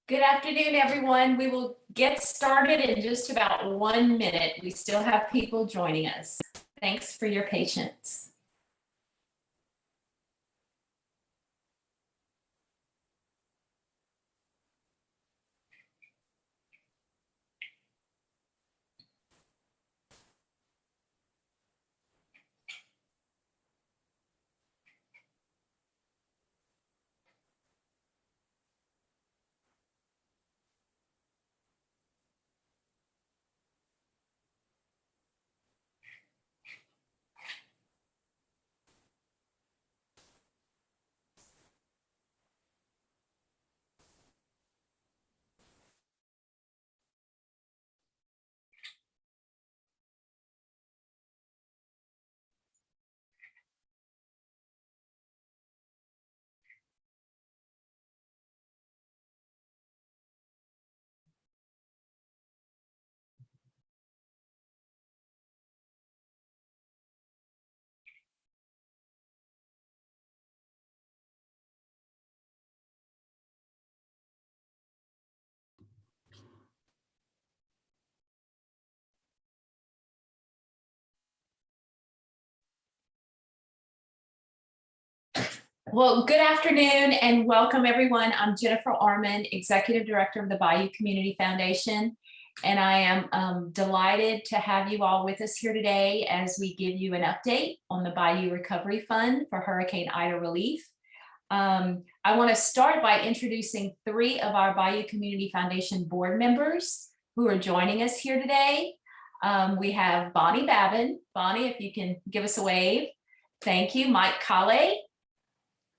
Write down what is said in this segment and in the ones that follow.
Good afternoon, everyone. We will get started in just about 1 minute. We still have people joining us. Thanks for your patience. Well, good afternoon and welcome everyone. I'm Jennifer Arman, Executive Director of the Bayou Community Foundation, and I am delighted to have you all with us here today as we give you an update on the Bayou Recovery Fund for Hurricane Ida relief. I want to start by introducing 3 of our Bayou Community Foundation board members who are joining us here today. We have Bonnie Babin. Bonnie, if you can give us a wave. Thank you. Mike Kale.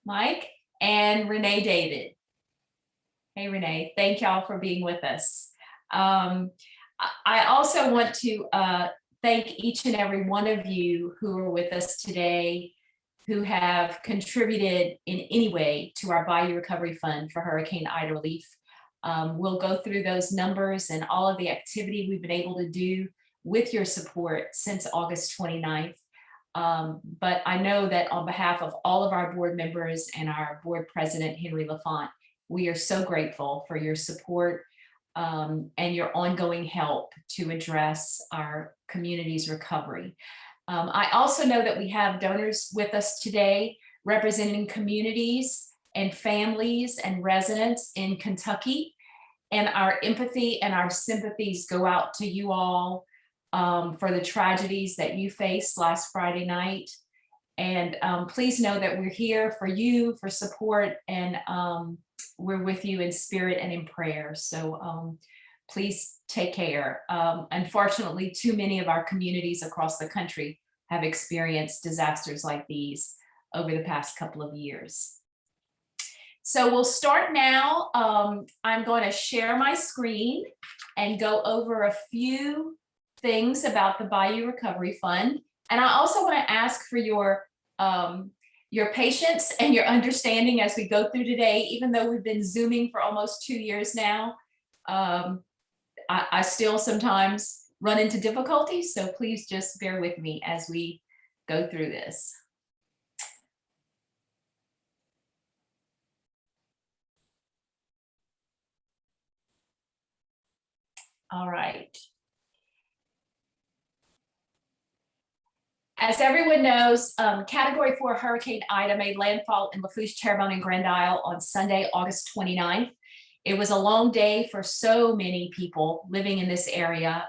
Mike, and Renee David. Hey, Renee, thank y'all for being with us. I also want to thank each and every one of you who are with us today, who have contributed in any way to our Bayou Recovery Fund for Hurricane Ida relief. We'll go through those numbers and all of the activity we've been able to do with your support since August 29th. But I know that on behalf of all of our board members and our board president, Henry Lafont, we are so grateful for your support and your ongoing help to address our community's recovery. I also know that we have donors with us today representing communities and families and residents in Kentucky, and our empathy and our sympathies go out to you all for the tragedies that you faced last Friday night. And please know that we're here for you, for support, and we're with you in spirit and in prayer. So please take care. Unfortunately, too many of our communities across the country have experienced disasters like these over the past couple of years. So we'll start now. I'm going to share my screen and go over a few things about the Bayou Recovery Fund. And I also want to ask for your patience and your understanding as we go through today, even though we've been Zooming for almost 2 years now. I still sometimes run into difficulties, so please just bear with me as we go through this. All right. As everyone knows, Category 4 Hurricane Ida made landfall in Lafourche, Terrebonne, and Grand Isle on Sunday, August 29th. It was a long day for so many people living in this area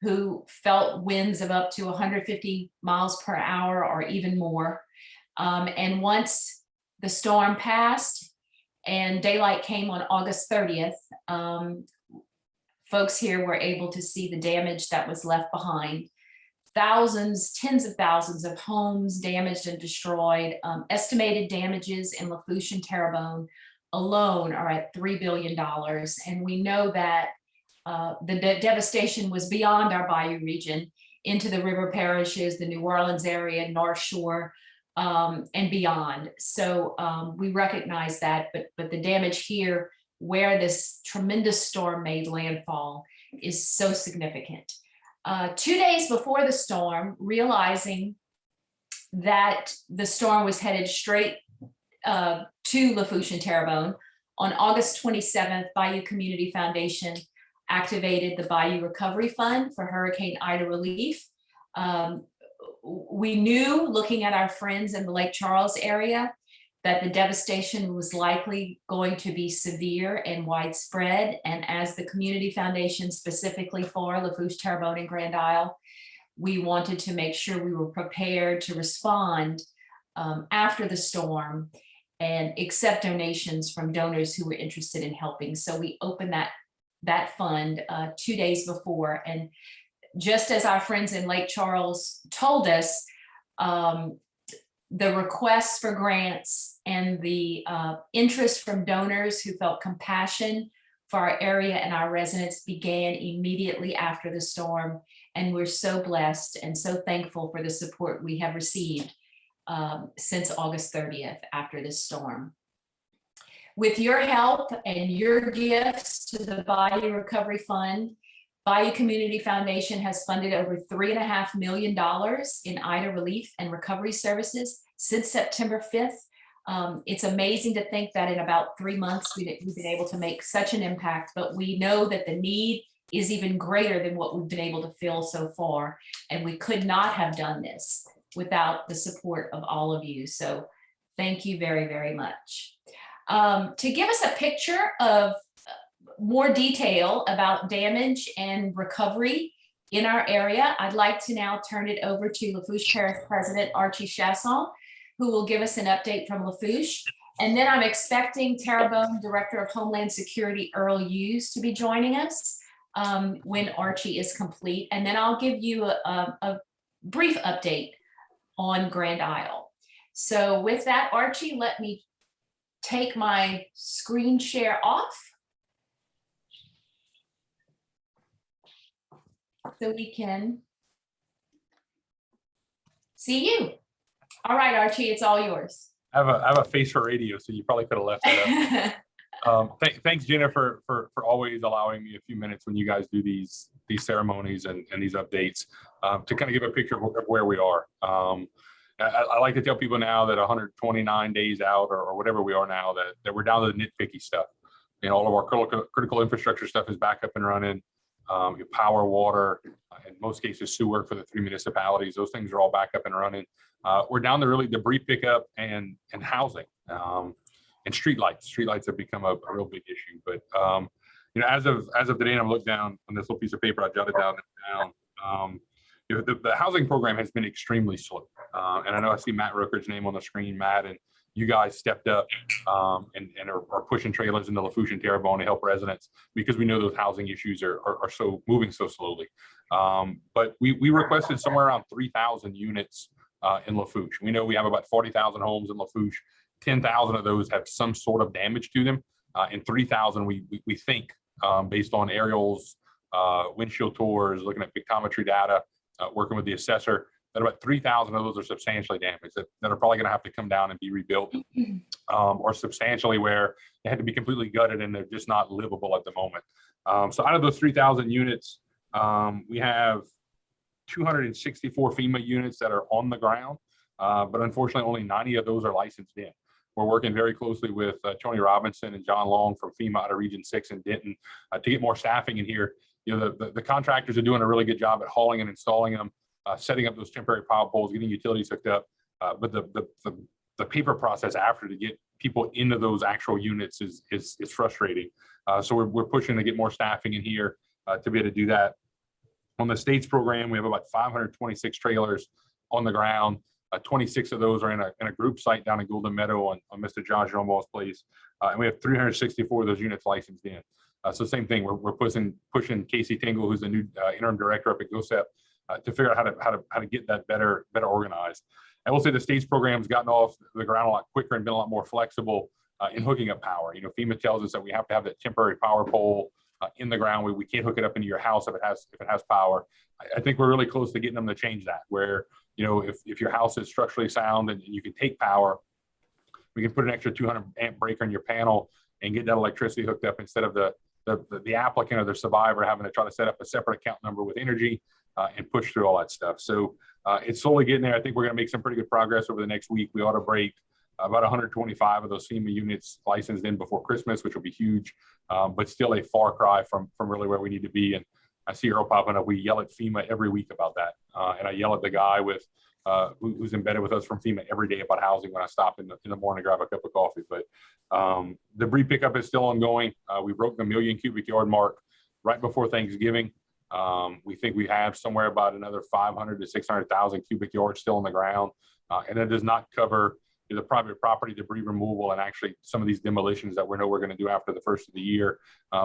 who felt winds of up to 150 miles per hour or even more. And once the storm passed and daylight came on August 30th, folks here were able to see the damage that was left behind. Thousands, tens of thousands of homes damaged and destroyed. Estimated damages in Lafourche and Terrebonne alone are at $3 billion. And we know that the devastation was beyond our Bayou region into the river parishes, the New Orleans area, North Shore, and beyond. So we recognize that, but the damage here where this tremendous storm made landfall is so significant. 2 days before the storm, realizing that the storm was headed straight to Lafourche and Terrebonne, on August 27th, Bayou Community Foundation activated the Bayou Recovery Fund for Hurricane Ida relief. We knew, looking at our friends in the Lake Charles area, that the devastation was likely going to be severe and widespread. And as the Community Foundation, specifically for Lafourche, Terrebonne, and Grand Isle, we wanted to make sure we were prepared to respond after the storm and accept donations from donors who were interested in helping. So we opened that fund 2 days before. And just as our friends in Lake Charles told us, the requests for grants and the interest from donors who felt compassion for our area and our residents began immediately after the storm. And we're so blessed and so thankful for the support we have received since August 30th after this storm. With your help and your gifts to the Bayou Recovery Fund, Bayou Community Foundation has funded over $3.5 million in Ida relief and recovery services since September 5th. It's amazing to think that in about 3 months we've been able to make such an impact, but we know that the need is even greater than what we've been able to fill so far. And we could not have done this without the support of all of you. So thank you very, very much. To give us a picture of more detail about damage and recovery in our area, I'd like to now turn it over to Lafourche Parish President Archie Chasson, who will give us an update from Lafourche. And then I'm expecting Terrebonne Director of Homeland Security Earl Hughes to be joining us when Archie is complete. And then I'll give you a brief update on Grand Isle. So with that, Archie, let me take my screen share off so we can see you. All right, Archie, it's all yours. I have a face for radio, so you probably could have left it up. Thanks, Jennifer, for always allowing me a few minutes when you guys do these ceremonies and these updates to kind of give a picture of where we are. I like to tell people now that 129 days out or whatever we are now, that we're down to the nitpicky stuff. You know, all of our critical infrastructure stuff is back up and running. Your power, water, in most cases sewer for the 3 municipalities. Those things are all back up and running. We're down to really debris pickup and housing and streetlights. Streetlights have become a real big issue. But you know, as of today, and I'm looking down on this little piece of paper, I jotted down. You know, the housing program has been extremely slow. And I know I see Matt Rooker's name on the screen, Matt, and you guys stepped up and are pushing trailers into Lafourche and Terrebonne to help residents because we know those housing issues are so moving so slowly. But we requested somewhere around 3,000 units in Lafourche. We know we have about 40,000 homes in Lafourche, 10,000 of those have some sort of damage to them, and 3,000 we think, based on aerials, windshield tours, looking at pictometry data, working with the assessor, that about 3,000 of those are substantially damaged, that are probably going to have to come down and be rebuilt, or substantially where they had to be completely gutted and they're just not livable at the moment. So out of those 3,000 units, we have 264 FEMA units that are on the ground, but unfortunately only 90 of those are licensed in. We're working very closely with Tony Robinson and John Long from FEMA out of Region 6 in Denton to get more staffing in here. You know, the contractors are doing a really good job at hauling and installing them, setting up those temporary power poles, getting utilities hooked up. But the paper process after to get people into those actual units is frustrating. So we're pushing to get more staffing in here to be able to do that. On the states program, we have about 526 trailers on the ground. 26 of those are in a group site down in Golden Meadow on Mr. John Jerome's place. And we have 364 of those units licensed in. So same thing, we're pushing Casey Tingle, who's the new interim director up at GOSEP, to figure out how to get that better organized. I will say the states program's gotten off the ground a lot quicker and been a lot more flexible in hooking up power. You know, FEMA tells us that we have to have that temporary power pole in the ground. We can't hook it up into your house if it has power. I think we're really close to getting them to change that, where, you know, if your house is structurally sound and you can take power, we can put an extra 200 amp breaker in your panel and get that electricity hooked up, instead of the applicant or the survivor having to try to set up a separate account number with energy and push through all that stuff. So it's slowly getting there. I think we're going to make some pretty good progress over the next week. We ought to break about 125 of those FEMA units licensed in before Christmas, which will be huge, but still a far cry from really where we need to be. And I see Earl popping up. We yell at FEMA every week about that. And I yell at the guy who's embedded with us from FEMA every day about housing when I stop in the morning to grab a cup of coffee. But debris pickup is still ongoing. We broke the 1 million cubic yard mark right before Thanksgiving. We think we have somewhere about another 500 to 600,000 cubic yards still on the ground. And that does not cover the private property debris removal and actually some of these demolitions that we know we're going to do after the first of the year.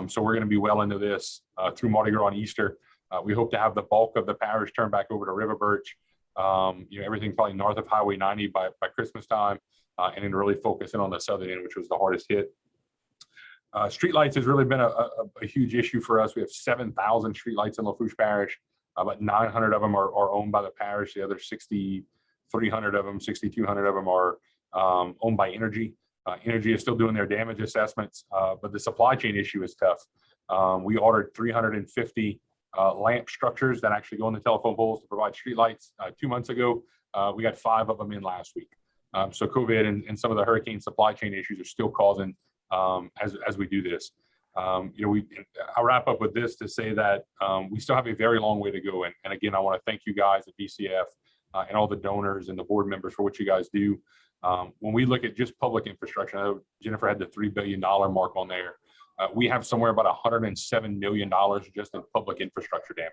So we're going to be well into this through Mardi Gras and Easter. We hope to have the bulk of the parish turned back over to River Birch. You know, everything probably north of Highway 90 by Christmas time, and then really focus in on the southern end, which was the hardest hit. Streetlights has really been a huge issue for us. We have 7,000 streetlights in Lafourche Parish. About 900 of them are owned by the parish. The other 6,300 of them, 6,200 of them are owned by Energy. Energy is still doing their damage assessments, but the supply chain issue is tough. We ordered 350 lamp structures that actually go on the telephone poles to provide streetlights 2 months ago. We got 5 of them in last week. So COVID and some of the hurricane supply chain issues are still causing as we do this. You know, I'll wrap up with this to say that we still have a very long way to go. And again, I want to thank you guys at BCF and all the donors and the board members for what you guys do. When we look at just public infrastructure, I know Jennifer had the $3 billion mark on there. We have somewhere about $107 million just in public infrastructure damage.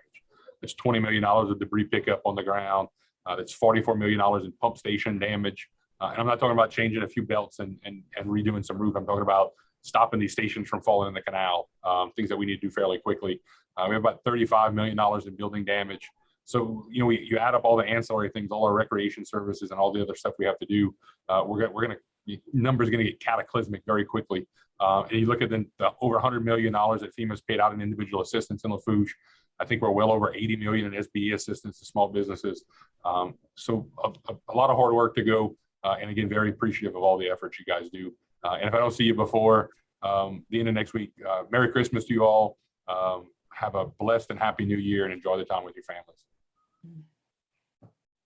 It's $20 million of debris pickup on the ground. That's $44 million in pump station damage. And I'm not talking about changing a few belts and redoing some roof. I'm talking about stopping these stations from falling in the canal, things that we need to do fairly quickly. We have about $35 million in building damage. So, you know, you add up all the ancillary things, all our recreation services and all the other stuff we have to do. Numbers going to get cataclysmic very quickly. And you look at the over $100 million that FEMA's paid out in individual assistance in Lafourche. I think we're well over 80 million in SBE assistance to small businesses. So a lot of hard work to go. And again, very appreciative of all the efforts you guys do. And if I don't see you before the end of next week, Merry Christmas to you all. Have a blessed and happy new year and enjoy the time with your families.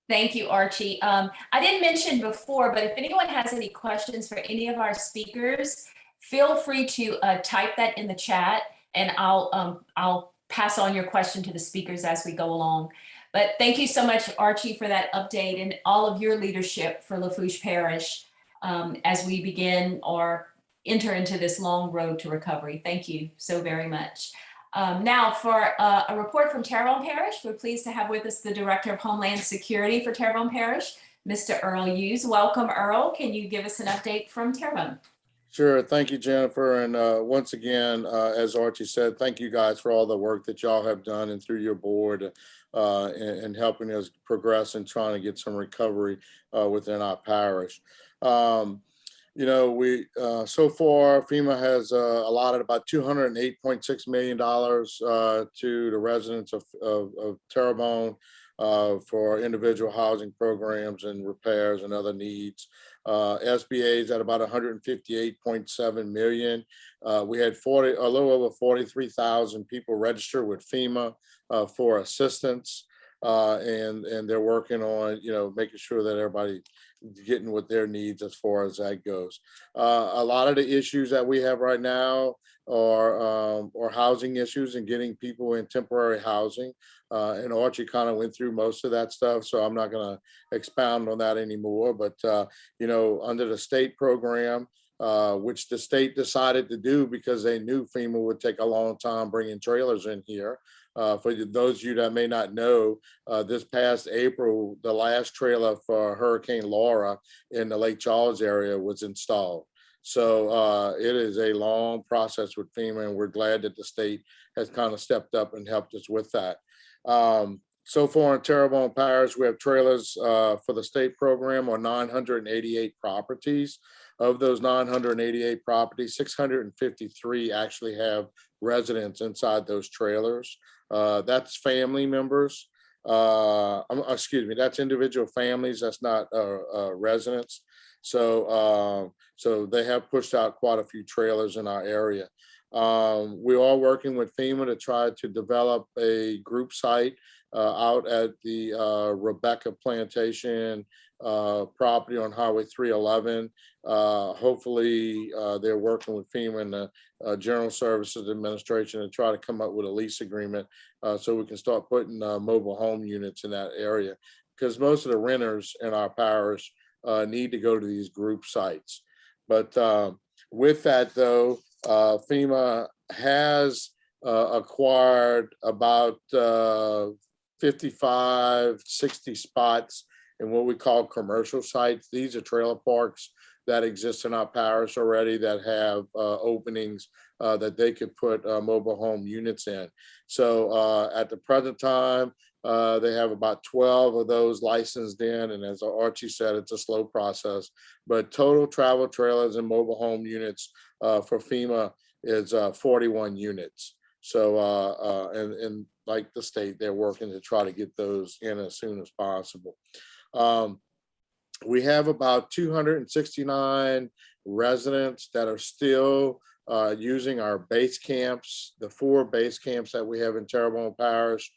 Thank you, Archie. I didn't mention before, but if anyone has any questions for any of our speakers, feel free to type that in the chat, and I'll pass on your question to the speakers as we go along. But thank you so much, Archie, for that update and all of your leadership for Lafourche Parish as we begin or enter into this long road to recovery. Thank you so very much. Now for a report from Terrebonne Parish, we're pleased to have with us the Director of Homeland Security for Terrebonne Parish, Mr. Earl Hughes. Welcome, Earl. Can you give us an update from Terrebonne? Sure. Thank you, Jennifer. And once again, as Archie said, thank you guys for all the work that y'all have done and through your board and helping us progress and trying to get some recovery within our parish. we so far FEMA has allotted about $208.6 million to the residents of Terrebonne for individual housing programs and repairs and other needs. SBA is at about 158.7 million. We had a little over 43,000 people register with FEMA for assistance, and they're working on making sure that everybody getting what their needs as far as that goes. A lot of the issues that we have right now are housing issues and getting people in temporary housing. And Archie kind of went through most of that stuff, so I'm not going to expound on that anymore. But under the state program, which the state decided to do because they knew FEMA would take a long time bringing trailers in here. For those of you that may not know, this past April, the last trailer for Hurricane Laura in the Lake Charles area was installed. So it is a long process with FEMA, and we're glad that the state has kind of stepped up and helped us with that. So far in Terrebonne Parish, we have trailers for the state program on 988 properties. Of those 988 properties, 653 actually have residents inside those trailers. That's family members. Excuse me, that's individual families. That's not residents. So they have pushed out quite a few trailers in our area. We are working with FEMA to try to develop a group site out at the Rebecca Plantation property on Highway 311. Hopefully they're working with FEMA and the General Services Administration to try to come up with a lease agreement so we can start putting mobile home units in that area, because most of the renters in our parish need to go to these group sites. But with that though, FEMA has acquired about 55, 60 spots in what we call commercial sites. These are trailer parks that exist in our parish already that have openings that they could put mobile home units in. So at the present time, they have about 12 of those licensed in. And as Archie said, it's a slow process, but total travel trailers and mobile home units for FEMA is 41 units. So, and like the state, they're working to try to get those in as soon as possible. We have about 269 residents that are still using our base camps, the 4 base camps that we have in Terrebonne Parish,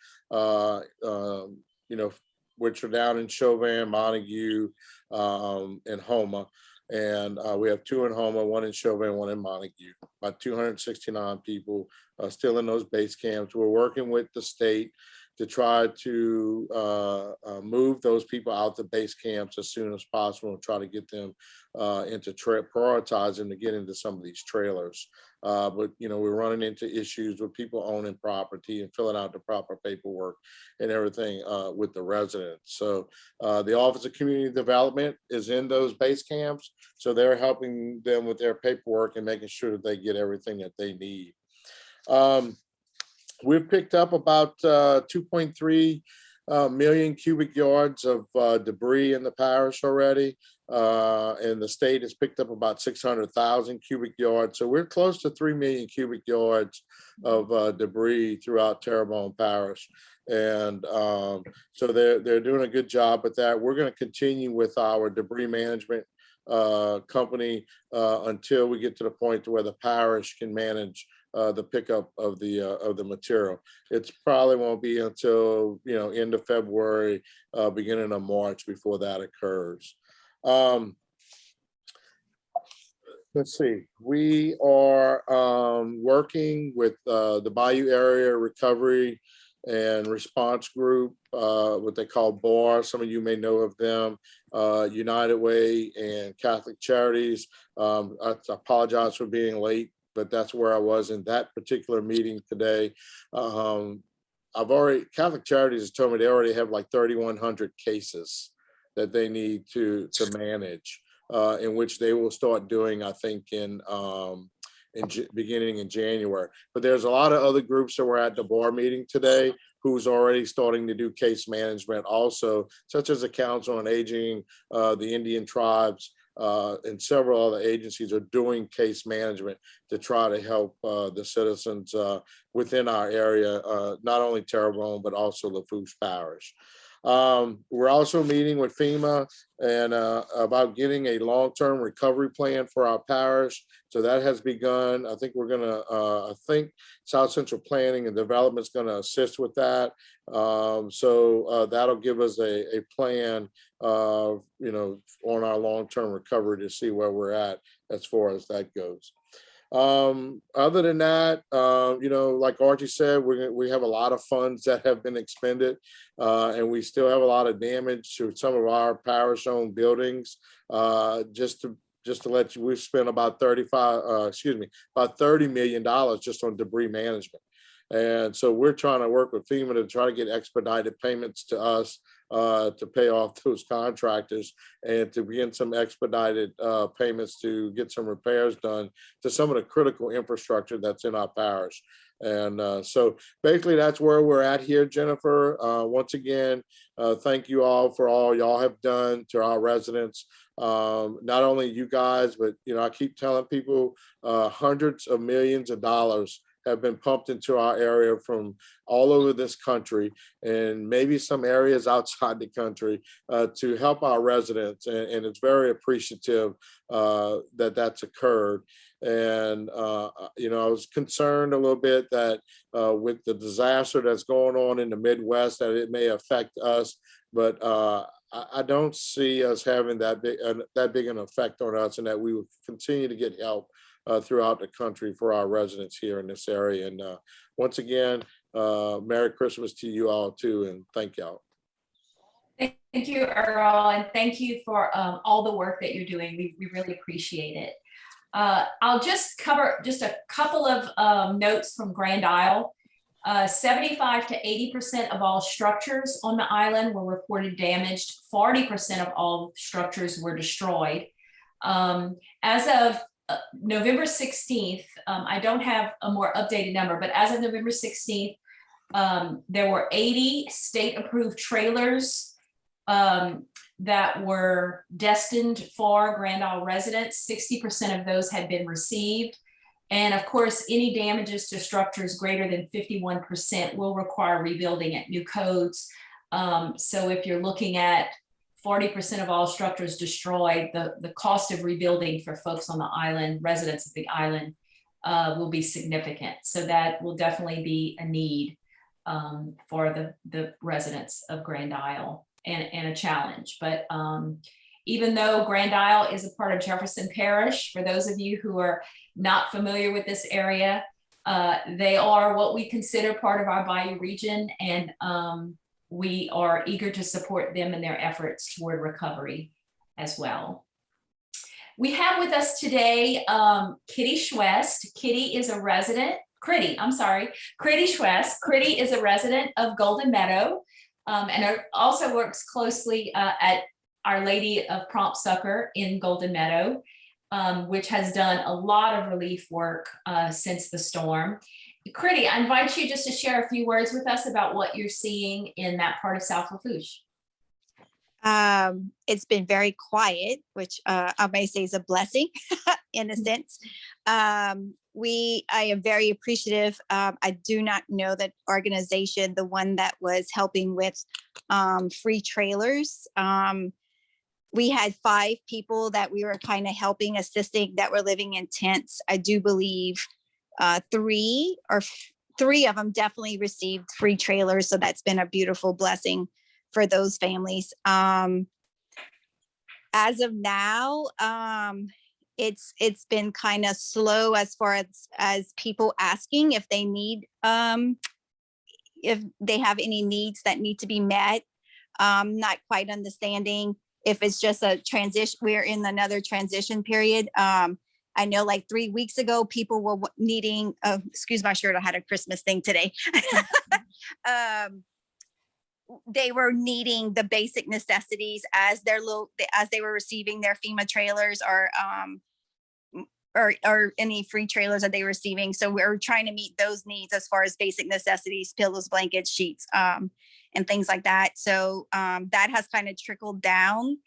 which are down in Chauvin, Montague, and Houma. And we have 2 in Houma, 1 in Chauvin, 1 in Montague. About 269 people still in those base camps. We're working with the state to try to move those people out the base camps as soon as possible and try to get them prioritize them to get into some of these trailers. But we're running into issues with people owning property and filling out the proper paperwork and everything with the residents. So the Office of Community Development is in those base camps. So they're helping them with their paperwork and making sure that they get everything that they need. We've picked up about 2.3 million cubic yards of debris in the parish already. And the state has picked up about 600,000 cubic yards. So we're close to 3 million cubic yards of debris throughout Terrebonne Parish. And so they're doing a good job with that. We're going to continue with our debris management company until we get to the point to where the parish can manage the pickup of the material. It's probably won't be until end of February, beginning of March before that occurs. Let's see. We are working with the Bayou Area Recovery and Response Group, what they call BAR. Some of you may know of them. United Way and Catholic Charities. I apologize for being late, but that's where I was in that particular meeting today. Catholic Charities has told me they already have like 3,100 cases that they need to manage, in which they will start doing, I think, beginning in January. But there's a lot of other groups that were at the BAR meeting today who's already starting to do case management also, such as the Council on Aging, the Indian tribes, and several other agencies are doing case management to try to help the citizens within our area, not only Terrebonne, but also Lafourche Parish. We're also meeting with FEMA and about getting a long-term recovery plan for our parish. So that has begun. I think we're gonna, I think South Central Planning and Development is gonna assist with that. So that'll give us a plan, you know, on our long-term recovery to see where we're at as far as that goes. Other than that, you know, like Archie said, we have a lot of funds that have been expended, and we still have a lot of damage to some of our parish-owned buildings. Just to let you, we've spent about about $30 million just on debris management. And so we're trying to work with FEMA to try to get expedited payments to us to pay off those contractors and to begin some expedited payments to get some repairs done to some of the critical infrastructure that's in our parish. And so basically that's where we're at here, Jennifer. Once again, thank you all for all y'all have done to our residents. Not only you guys, but, you know, I keep telling people hundreds of millions of dollars have been pumped into our area from all over this country and maybe some areas outside the country to help our residents. And it's very appreciative that that's occurred. And, you know, I was concerned a little bit that with the disaster that's going on in the Midwest, that it may affect us, but I don't see us having that big an effect on us, and that we will continue to get help throughout the country for our residents here in this area. And once again, Merry Christmas to you all too, and thank y'all. Thank you, Earl, and thank you for all the work that you're doing. We really appreciate it. I'll just cover just a couple of notes from Grand Isle. 75 to 80% of all structures on the island were reported damaged. 40% of all structures were destroyed. As of November 16th, I don't have a more updated number, but as of November 16th, there were 80 state-approved trailers that were destined for Grand Isle residents. 60% of those had been received. And of course, any damages to structures greater than 51% will require rebuilding at new codes. So if you're looking at 40% of all structures destroyed, the cost of rebuilding for folks on the island, residents of the island, will be significant. So that will definitely be a need for the residents of Grand Isle, and a challenge. But even though Grand Isle is a part of Jefferson Parish, for those of you who are not familiar with this area, they are what we consider part of our Bayou region, and we are eager to support them in their efforts toward recovery as well. We have with us today Kitty Schwest. Kitty is a resident, Critty Schwest. Critty is a resident of Golden Meadow, and also works closely at Our Lady of Prompt Succor in Golden Meadow, which has done a lot of relief work since the storm. Critty, I invite you just to share a few words with us about what you're seeing in that part of South Lafourche. It's been very quiet, which I may say is a blessing in a sense. I am very appreciative. I do not know that organization, the one that was helping with free trailers. We had 5 people that we were kind of helping, assisting, that were living in tents. I do believe 3 of them definitely received free trailers. So that's been a beautiful blessing for those families. As of now, it's been kind of slow as far as people asking if they need, if they have any needs that need to be met. Not quite understanding if it's just a transition. We're in another transition period. I know like 3 weeks ago, people were needing, excuse my shirt, I had a Christmas thing today. They were needing the basic necessities as they were receiving their FEMA trailers or any free trailers that they were receiving. So we're trying to meet those needs as far as basic necessities, pillows, blankets, sheets, and things like that. So that has kind of trickled down.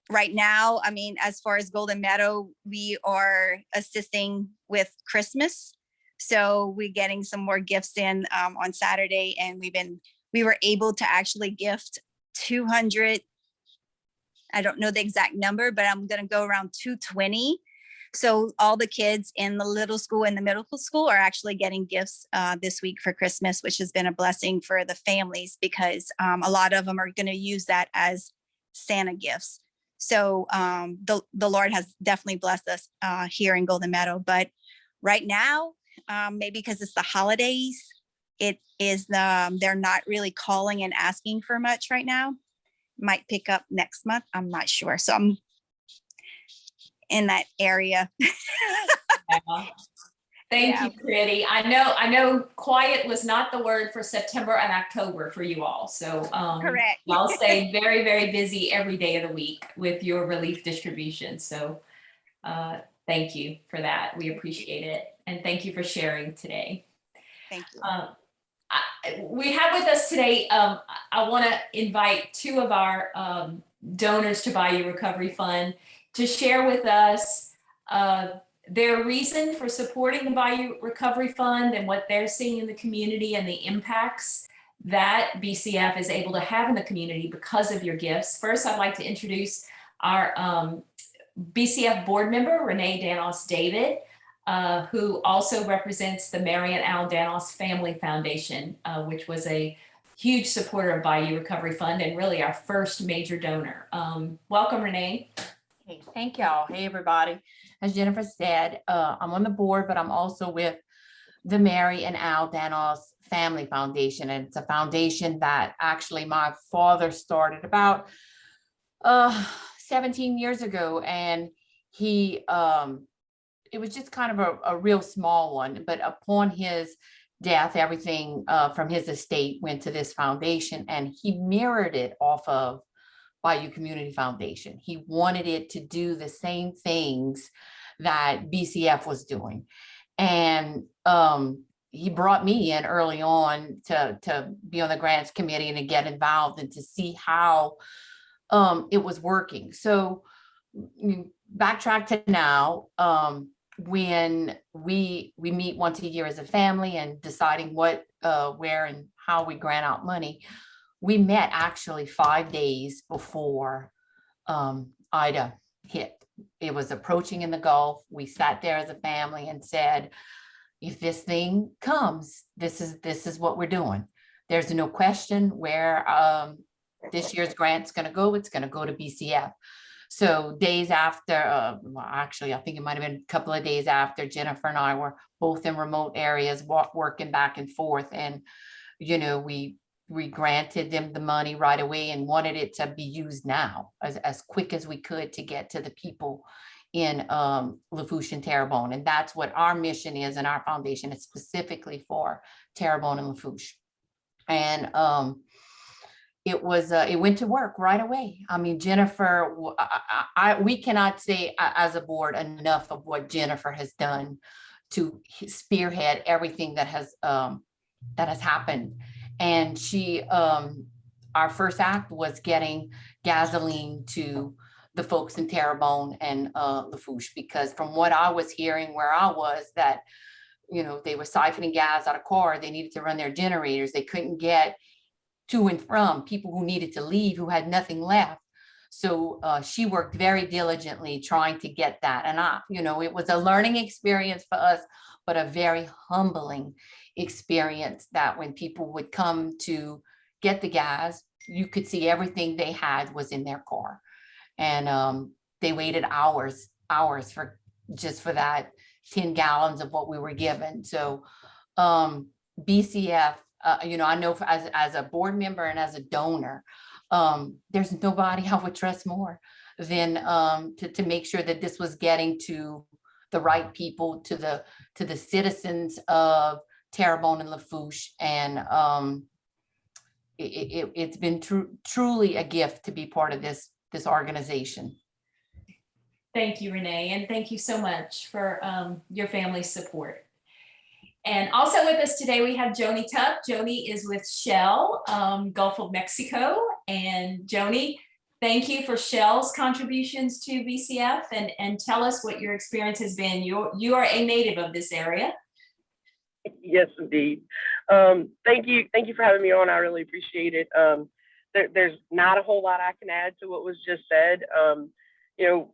right now, I mean, as far as Golden Meadow, we are assisting with Christmas. So we're getting some more gifts in on Saturday, and we were able to actually gift 200. I don't know the exact number, but I'm going to go around 220. So all the kids in the little school and the middle school are actually getting gifts this week for Christmas, which has been a blessing for the families, because a lot of them are going to use that as Santa gifts. So the Lord has definitely blessed us here in Golden Meadow. But right now, maybe because it's the holidays, it is they're not really calling and asking for much right now. Might pick up next month. I'm not sure. So I'm in that area. Thank you, Pretty. I know quiet was not the word for September and October for you all. So Correct. I'll stay very, very busy every day of the week with your relief distribution. So thank you for that. We appreciate it. And thank you for sharing today. Thank you. We have with us today, I want to invite two of our donors to Bayou Recovery Fund to share with us their reason for supporting the Bayou Recovery Fund and what they're seeing in the community and the impacts that BCF is able to have in the community because of your gifts. First, I'd like to introduce our BCF board member, Renee Danos David, who also represents the Mary and Al Danos Family Foundation, which was a huge supporter of Bayou Recovery Fund and really our first major donor. Welcome, Renee. Hey, thank y'all. Hey, everybody. As Jennifer said, I'm on the board, but I'm also with the Mary and Al Danos Family Foundation. And it's a foundation that actually my father started about 17 years ago. And he, it was just kind of a real small one, but upon his death, everything from his estate went to this foundation, and he mirrored it off of Bayou Community Foundation. He wanted it to do the same things that BCF was doing. And he brought me in early on to be on the grants committee and to get involved and to see how it was working. So backtrack to now, when we meet once a year as a family and deciding what, where and how we grant out money, we met actually 5 days before Ida hit. It was approaching in the Gulf. We sat there as a family and said, if this thing comes, this is what we're doing. There's no question where this year's grant's going to go. It's going to go to BCF. So days after, well, actually, I think it might have been a couple of days after, Jennifer and I were both in remote areas working back and forth. And, you know, we granted them the money right away and wanted it to be used now as quick as we could to get to the people in Lafourche and Terrebonne. And that's what our mission is in our foundation. It's specifically for Terrebonne and Lafourche. And it went to work right away. I mean, Jennifer, we cannot say as a board enough of what Jennifer has done to spearhead everything that has happened. And she, our first act was getting gasoline to the folks in Terrebonne and Lafourche, because from what I was hearing where I was, that, you know, they were siphoning gas out of car, they needed to run their generators, they couldn't get to and from people who needed to leave, who had nothing left. So she worked very diligently trying to get that. And you know, it was a learning experience for us, but a very humbling experience, that when people would come to get the gas, you could see everything they had was in their car. And they waited hours for that 10 gallons of what we were given. So BCF, you know, I know as a board member and as a donor, there's nobody I would trust more than to make sure that this was getting to the right people, to the citizens of Terrebonne and Lafourche. And it's been truly a gift to be part of this organization. Thank you, Renee, and thank you so much for your family's support. And also with us today, we have Joni Tuck. Joni is with Shell, Gulf of Mexico. And Joni, thank you for Shell's contributions to BCF, and tell us what your experience has been. You are a native of this area. Yes, indeed. Thank you for having me on. I really appreciate it. There's not a whole lot I can add to what was just said. You know,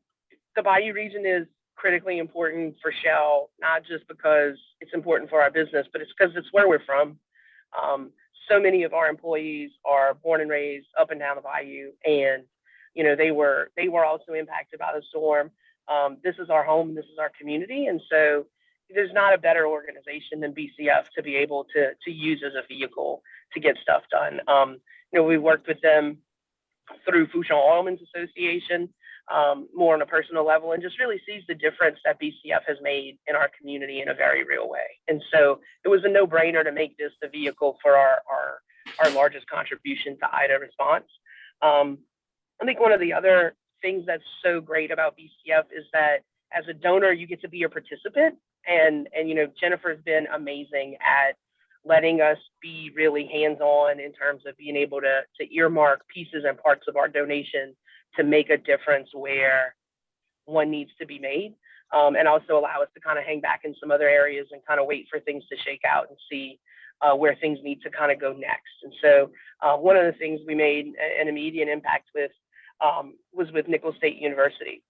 the Bayou region is critically important for Shell, not just because it's important for our business, but it's because it's where we're from. So many of our employees are born and raised up and down the Bayou, and you know they were also impacted by the storm. This is our home, this is our community, and so there's not a better organization than BCF to be able to use as a vehicle to get stuff done. You know, we worked with them through Fourchon Oilmen's Association, more on a personal level, and just really sees the difference that BCF has made in our community in a very real way. And so it was a no-brainer to make this the vehicle for our largest contribution to IDA response. I think one of the other things that's so great about BCF is that as a donor, you get to be a participant. And you know, Jennifer's been amazing at letting us be really hands-on in terms of being able to earmark pieces and parts of our donation to make a difference where one needs to be made, and also allow us to kind of hang back in some other areas and kind of wait for things to shake out and see where things need to kind of go next. And so one of the things we made an immediate impact with was with Nicholls State University.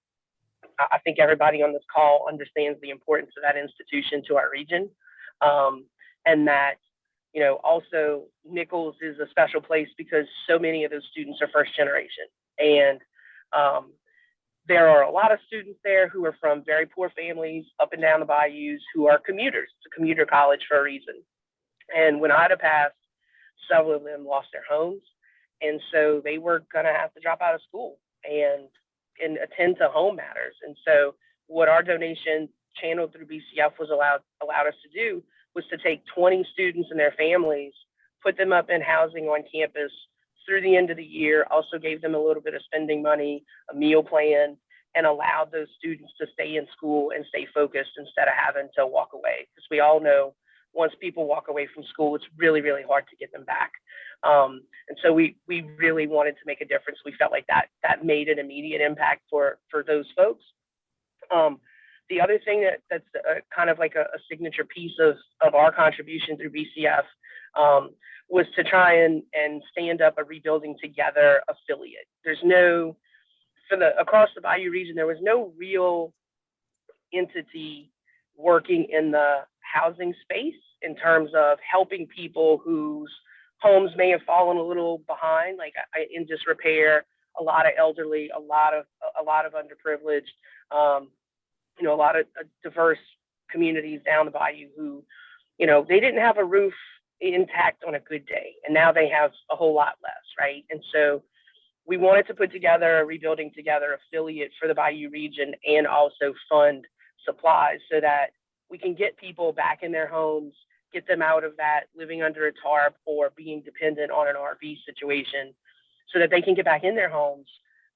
I think everybody on this call understands the importance of that institution to our region, and that, you know, also Nicholls is a special place because so many of those students are first generation, and there are a lot of students there who are from very poor families up and down the bayous who are commuters. It's a commuter college for a reason. And when IDA passed, several of them lost their homes, and so they were going to have to drop out of school and attend to home matters. And so what our donation channeled through BCF was allowed us to do was to take 20 students and their families, put them up in housing on campus through the end of the year, also gave them a little bit of spending money, a meal plan, and allowed those students to stay in school and stay focused instead of having to walk away. Because we all know once people walk away from school, it's really, really hard to get them back. And so we really wanted to make a difference. We felt like that made an immediate impact for those folks. The other thing that's kind of like a signature piece of our contribution through BCF was to try and stand up a Rebuilding Together affiliate. There's no, across the Bayou region, there was no real entity working in the housing space in terms of helping people whose homes may have fallen a little behind, like in disrepair, a lot of elderly, a lot of underprivileged, you know, a lot of diverse communities down the bayou who, you know, they didn't have a roof intact on a good day, and now they have a whole lot less, right? And so we wanted to put together a Rebuilding Together affiliate for the Bayou region and also fund supplies so that we can get people back in their homes, get them out of that living under a tarp or being dependent on an RV situation so that they can get back in their homes,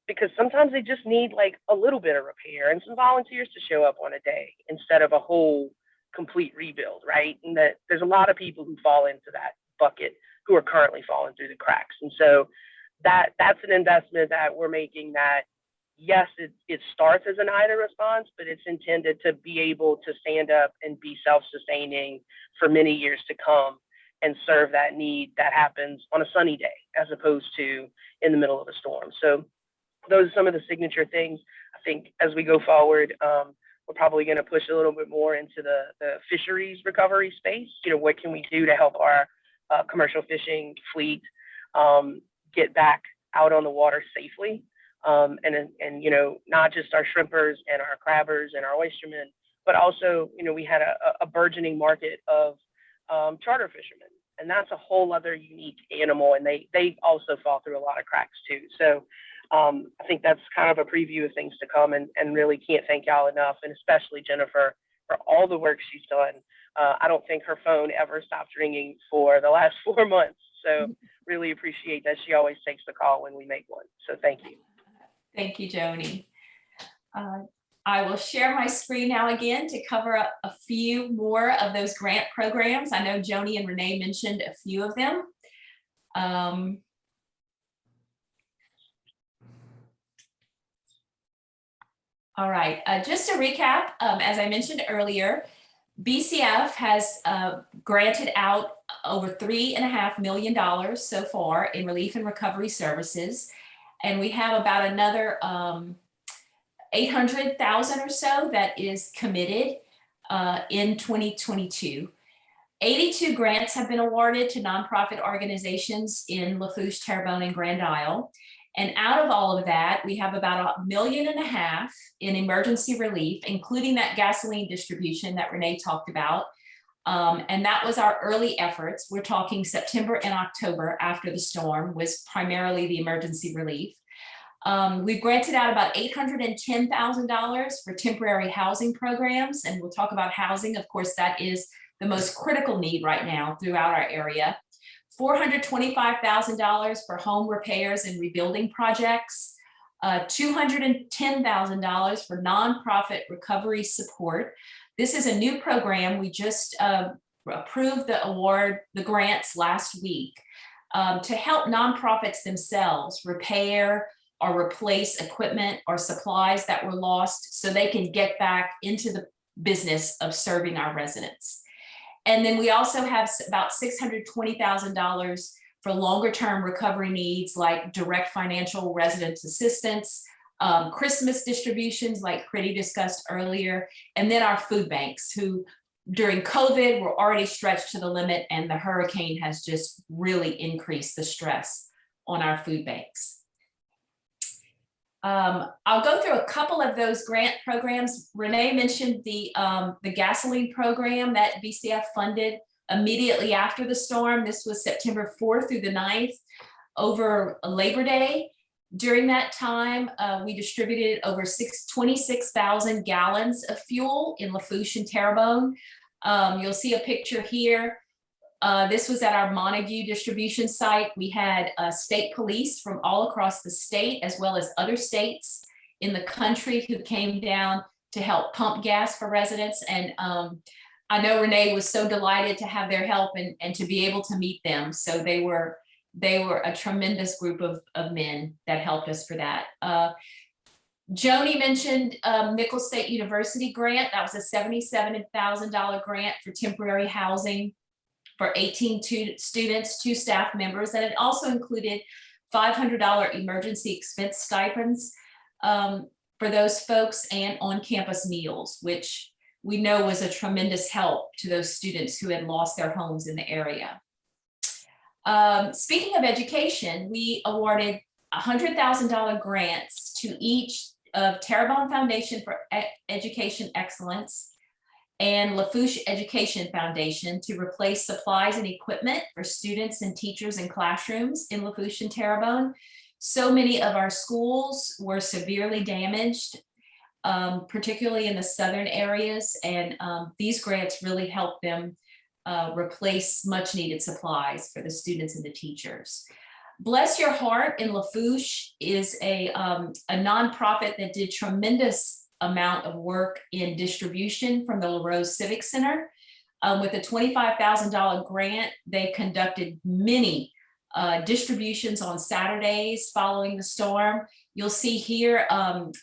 because sometimes they just need like a little bit of repair and some volunteers to show up on a day instead of a whole complete rebuild, right? And that there's a lot of people who fall into that bucket who are currently falling through the cracks. And so that's an investment that we're making that, yes, it starts as an IDA response, but it's intended to be able to stand up and be self-sustaining for many years to come and serve that need that happens on a sunny day as opposed to in the middle of a storm. So those are some of the signature things. I think as we go forward, we're probably going to push a little bit more into the fisheries recovery space. You know, what can we do to help our commercial fishing fleet get back out on the water safely? And you know, not just our shrimpers and our crabbers and our oystermen, but also, you know, we had a burgeoning market of charter fishermen, and that's a whole other unique animal, and they also fall through a lot of cracks too. So I think that's kind of a preview of things to come, and really can't thank y'all enough, and especially Jennifer for all the work she's done. I don't think her phone ever stopped ringing for the last 4 months. So really appreciate that she always takes the call when we make one. So thank you. Thank you, Joni. I will share my screen now again to cover up a few more of those grant programs. I know Joni and Renee mentioned a few of them. All right, just to recap, as I mentioned earlier, BCF has granted out over $3.5 million so far in relief and recovery services. And we have about another 800,000 or so that is committed in 2022. 82 grants have been awarded to nonprofit organizations in Lafourche, Terrebonne, and Grand Isle. And out of all of that, we have about $1.5 million in emergency relief, including that gasoline distribution that Renee talked about. And that was our early efforts. We're talking September and October after the storm was primarily the emergency relief. We've granted out about $810,000 for temporary housing programs. And we'll talk about housing. Of course, that is the most critical need right now throughout our area. $425,000 for home repairs and rebuilding projects, $210,000 for nonprofit recovery support. This is a new program. We just approved the grants last week to help nonprofits themselves repair or replace equipment or supplies that were lost so they can get back into the business of serving our residents. And then we also have about $620,000 for longer term recovery needs like direct financial residence assistance, Christmas distributions like Pretty discussed earlier, and then our food banks who during COVID were already stretched to the limit, and the hurricane has just really increased the stress on our food banks. I'll go through a couple of those grant programs. Renee mentioned the gasoline program that BCF funded immediately after the storm. This was September 4th through the 9th over Labor Day. During that time, we distributed over 26,000 gallons of fuel in Lafourche and Terrebonne. You'll see a picture here. This was at our Montague distribution site. We had state police from all across the state, as well as other states in the country who came down to help pump gas for residents. And I know Renee was so delighted to have their help and to be able to meet them. So they were a tremendous group of men that helped us for that. Joni mentioned Nicholls State University grant. That was a $77,000 grant for temporary housing for 18 students, 2 staff members, and it also included $500 emergency expense stipends for those folks and on-campus meals, which we know was a tremendous help to those students who had lost their homes in the area. Speaking of education, we awarded $100,000 grants to each of Terrebonne Foundation for Education Excellence and Lafourche Education Foundation to replace supplies and equipment for students and teachers in classrooms in Lafourche and Terrebonne. So many of our schools were severely damaged, particularly in the southern areas, and these grants really helped them replace much needed supplies for the students and the teachers. Bless Your Heart in Lafourche is a nonprofit that did tremendous amount of work in distribution from the LaRose Civic Center. With a $25,000 grant, they conducted many distributions on Saturdays following the storm. You'll see here,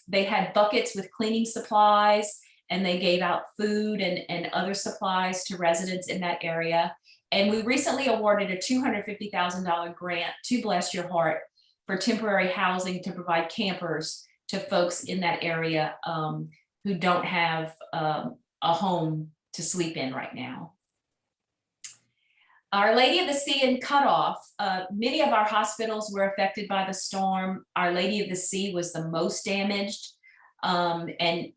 they had buckets with cleaning supplies, and they gave out food and other supplies to residents in that area. And we recently awarded a $250,000 grant to Bless Your Heart for temporary housing to provide campers to folks in that area who don't have a home to sleep in right now. Our Lady of the Sea in Cutoff, many of our hospitals were affected by the storm. Our Lady of the Sea was the most damaged, and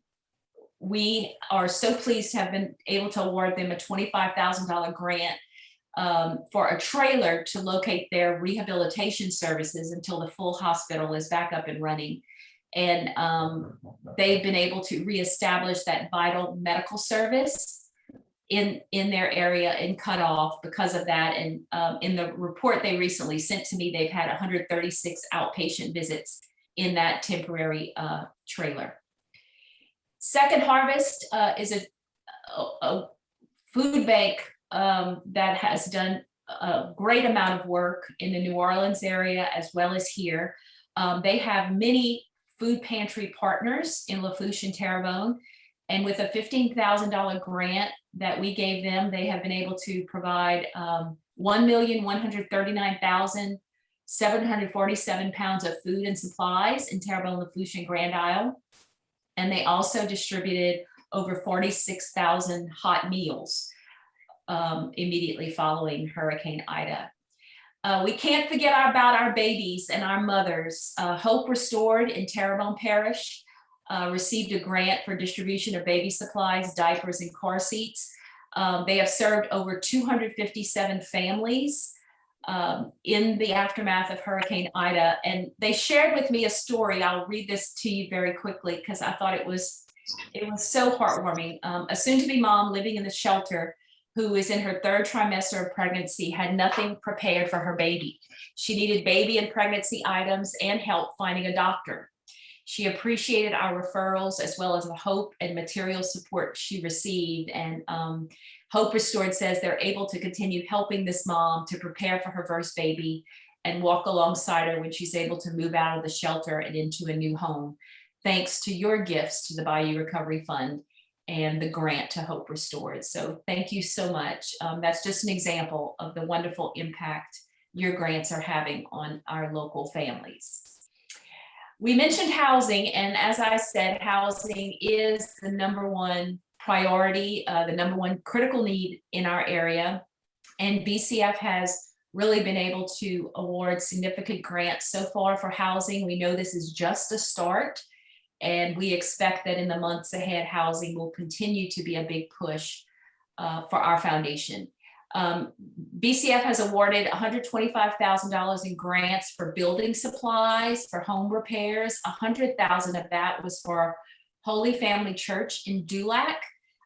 we are so pleased to have been able to award them a $25,000 grant for a trailer to locate their rehabilitation services until the full hospital is back up and running. And they've been able to reestablish that vital medical service in their area in Cutoff because of that. And in the report they recently sent to me, they've had 136 outpatient visits in that temporary trailer. Second Harvest is a food bank that has done a great amount of work in the New Orleans area as well as here. They have many food pantry partners in Lafourche and Terrebonne. And with a $15,000 grant that we gave them, they have been able to provide 1,139,747 pounds of food and supplies in Terrebonne, Lafourche, and Grand Isle. And they also distributed over 46,000 hot meals immediately following Hurricane Ida. We can't forget about our babies and our mothers. Hope Restored in Terrebonne Parish received a grant for distribution of baby supplies, diapers, and car seats. They have served over 257 families in the aftermath of Hurricane Ida. And they shared with me a story. I'll read this to you very quickly because I thought it was so heartwarming. A soon-to-be mom living in the shelter who is in her 3rd trimester of pregnancy had nothing prepared for her baby. She needed baby and pregnancy items and help finding a doctor. She appreciated our referrals as well as the hope and material support she received. And Hope Restored says they're able to continue helping this mom to prepare for her first baby and walk alongside her when she's able to move out of the shelter and into a new home, thanks to your gifts to the Bayou Recovery Fund and the grant to Hope Restored. So thank you so much. That's just an example of the wonderful impact your grants are having on our local families. We mentioned housing, and as I said, housing is the #1 priority, the #1 critical need in our area. And BCF has really been able to award significant grants so far for housing. We know this is just a start, and we expect that in the months ahead, housing will continue to be a big push for our foundation. BCF has awarded $125,000 in grants for building supplies, for home repairs. $100,000 of that was for Holy Family Church in Dulac.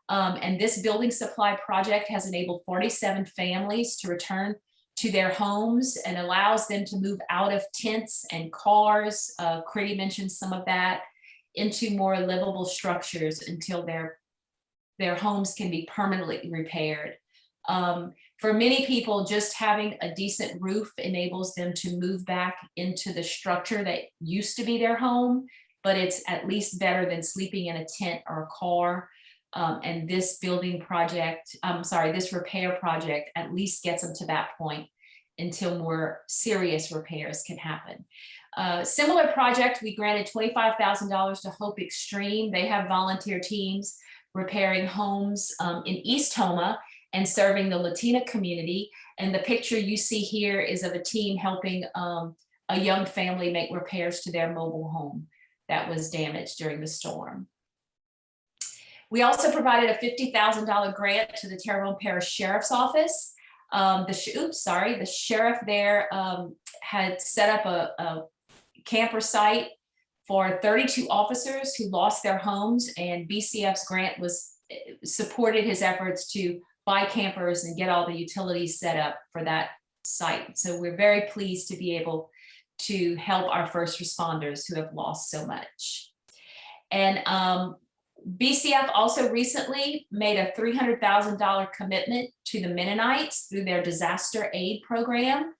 And this building supply project has enabled 47 families to return to their homes and allows them to move out of tents and cars. Critty mentioned some of that, into more livable structures until their homes can be permanently repaired. For many people, just having a decent roof enables them to move back into the structure that used to be their home, but it's at least better than sleeping in a tent or a car. And this this repair project at least gets them to that point until more serious repairs can happen. Similar project, we granted $25,000 to Hope Extreme. They have volunteer teams repairing homes in East Houma and serving the Latina community. And the picture you see here is of a team helping a young family make repairs to their mobile home that was damaged during the storm. We also provided a $50,000 grant to the Terrebonne Parish Sheriff's Office. The sheriff there had set up a camper site for 32 officers who lost their homes, and BCF's grant supported his efforts to buy campers and get all the utilities set up for that site. So we're very pleased to be able to help our first responders who have lost so much. And BCF also recently made a $300,000 commitment to the Mennonites through their disaster aid program.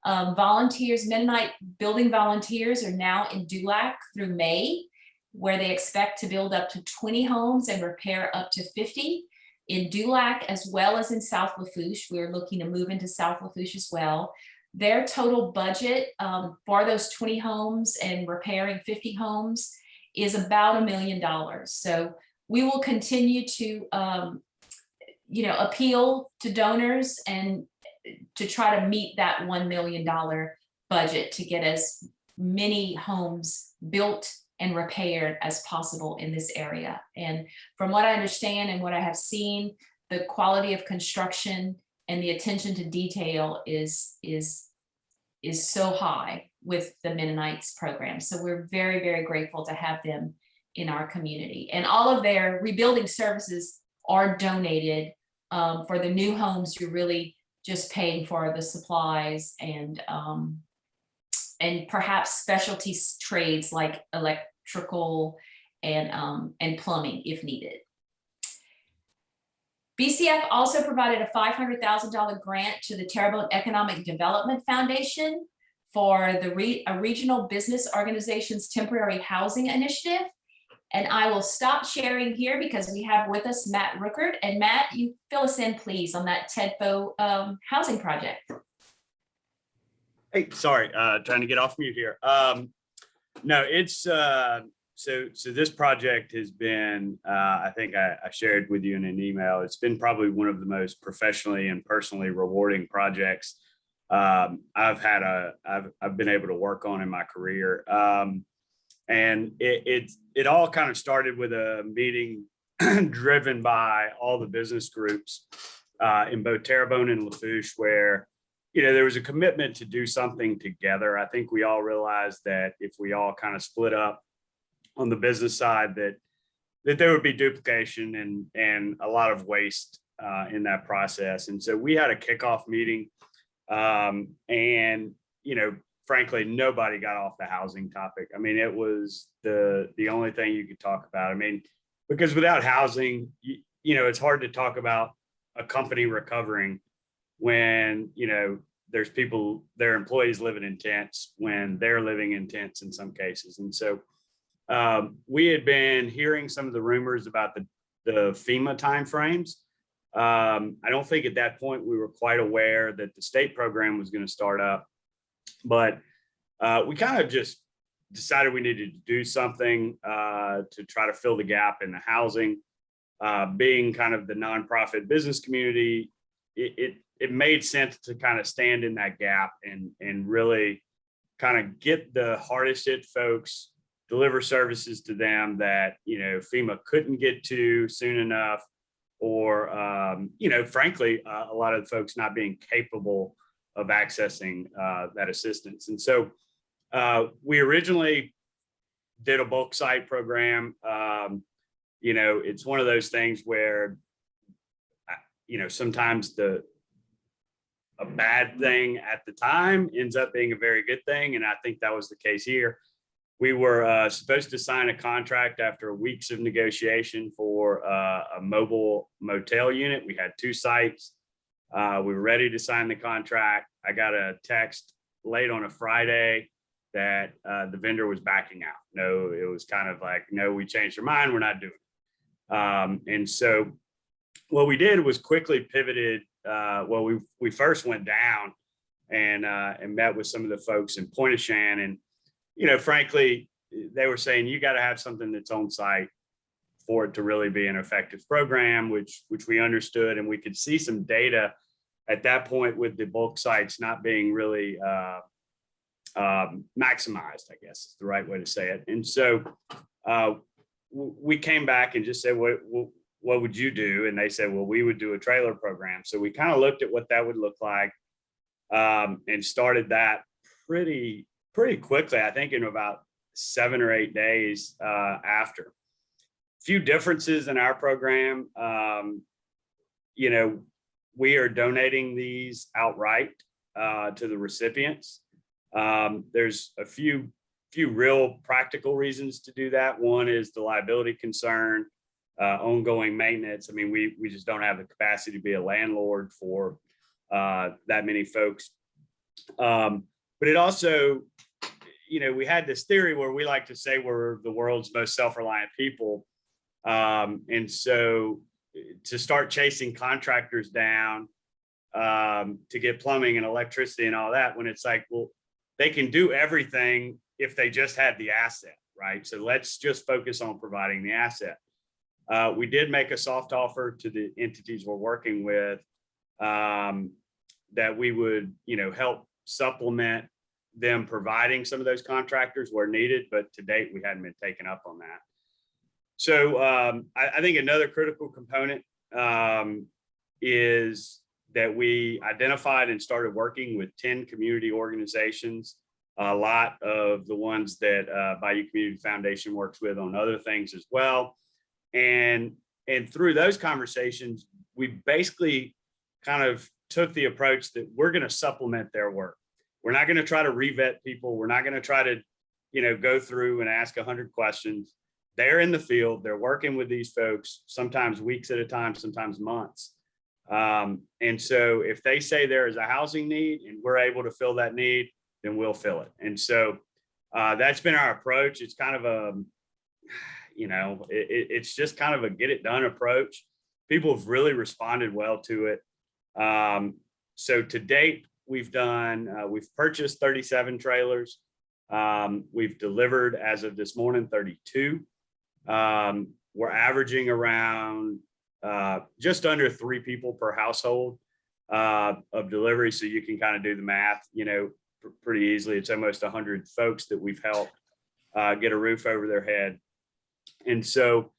Mennonite building volunteers are now in Dulac through May, where they expect to build up to 20 homes and repair up to 50 in Dulac, as well as in South Lafourche. We're looking to move into South Lafourche as well. Their total budget for those 20 homes and repairing 50 homes is about $1 million. So we will continue to appeal to donors and to try to meet that $1 million budget to get as many homes built and repaired as possible in this area. And from what I understand and what I have seen, the quality of construction and the attention to detail is so high with the Mennonites program. So we're very, very grateful to have them in our community. And all of their rebuilding services are donated. For the new homes, you're really just paying for the supplies and perhaps specialty trades like electrical and plumbing if needed. BCF also provided a $500,000 grant to the Terrebonne Economic Development Foundation for a regional business organization's temporary housing initiative. And I will stop sharing here because we have with us Matt Ruckert. And Matt, you fill us in, please, on that TEDFO housing project. Hey, sorry, trying to get off mute here. No, it's so this project has been, I think I shared with you in an email. It's been probably one of the most professionally and personally rewarding projects I've been able to work on in my career. And it all kind of started with a meeting driven by all the business groups in both Terrebonne and Lafourche, where there was a commitment to do something together. I think we all realized that if we all kind of split up on the business side, that there would be duplication and a lot of waste in that process. And so we had a kickoff meeting, and frankly, nobody got off the housing topic. I mean, it was the only thing you could talk about. I mean, because without housing, it's hard to talk about a company recovering when, there's people, their employees living in tents when they're living in tents in some cases. And so we had been hearing some of the rumors about the FEMA timeframes. I don't think at that point we were quite aware that the state program was going to start up, but we kind of just decided we needed to do something to try to fill the gap in the housing. Being kind of the nonprofit business community, it made sense to kind of stand in that gap and really kind of get the hardest hit folks, deliver services to them that, FEMA couldn't get to soon enough, or, frankly, a lot of the folks not being capable of accessing that assistance. And so we originally did a bulk site program. It's one of those things where, sometimes a bad thing at the time ends up being a very good thing. And I think that was the case here. We were supposed to sign a contract after weeks of negotiation for a mobile motel unit. We had 2 sites. We were ready to sign the contract. I got a text late on a Friday that the vendor was backing out. No, it was kind of like, no, we changed our mind. We're not doing it. And so what we did was quickly pivoted. We first went down and met with some of the folks in Pointe-au-Chien, and frankly, they were saying you got to have something that's on site for it to really be an effective program, which we understood, and we could see some data at that point with the bulk sites not being really maximized, I guess is the right way to say it. And so we came back and just said, what would you do? And they said, well, we would do a trailer program. So we kind of looked at what that would look like and started that pretty quickly, I think in about 7 or 8 days after. Few differences in our program. We are donating these outright to the recipients. There's a few real practical reasons to do that. One is the liability concern, ongoing maintenance. I mean, we just don't have the capacity to be a landlord for that many folks. But it also, we had this theory where we like to say we're the world's most self-reliant people. And so to start chasing contractors down to get plumbing and electricity and all that, when it's like, well, they can do everything if they just had the asset, right? So let's just focus on providing the asset. We did make a soft offer to the entities we're working with that we would, help supplement them providing some of those contractors where needed, but to date, we hadn't been taken up on that. So I think another critical component is that we identified and started working with 10 community organizations, a lot of the ones that Bayou Community Foundation works with on other things as well. And through those conversations, we basically kind of took the approach that we're going to supplement their work. We're not going to try to revet people. We're not going to try to, go through and ask 100 questions. They're in the field. They're working with these folks, sometimes weeks at a time, sometimes months. And so if they say there is a housing need and we're able to fill that need, then we'll fill it. And so that's been our approach. It's kind of a, it's just kind of a get it done approach. People have really responded well to it. So to date, we've purchased 37 trailers. We've delivered, as of this morning, 32. We're averaging around just under 3 people per household of delivery. So you can kind of do the math, pretty easily. It's almost 100 folks that we've helped get a roof over their head. And so,